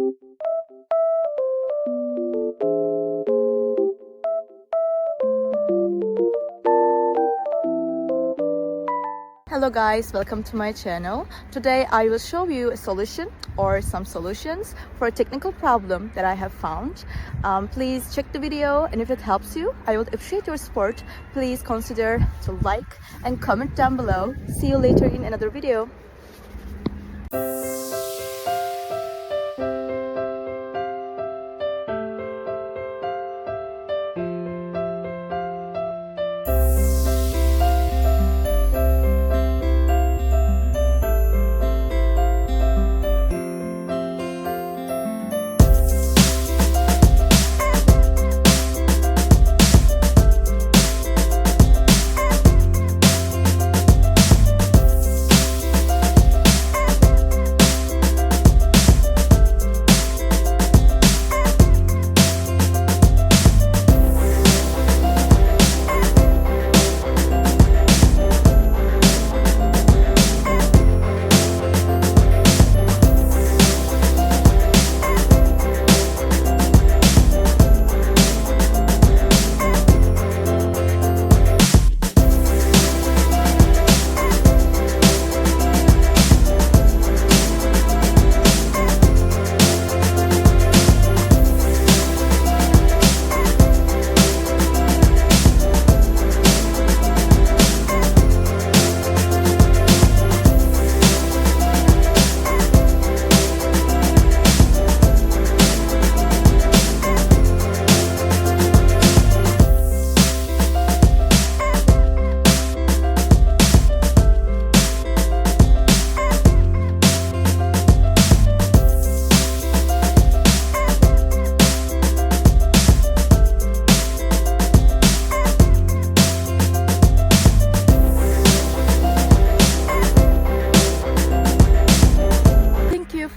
Hello guys, welcome to my channel. Today I will show you a solution or some solutions for a technical problem that I have found. Please check the video, and if it helps you, I would appreciate your support. Please consider to like and comment down below. See you later in another video.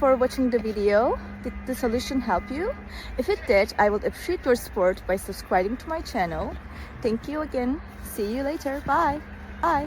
For watching the video. Did the solution help you? If it did, I would appreciate your support by subscribing to my channel. Thank you again. See you later. Bye. Bye.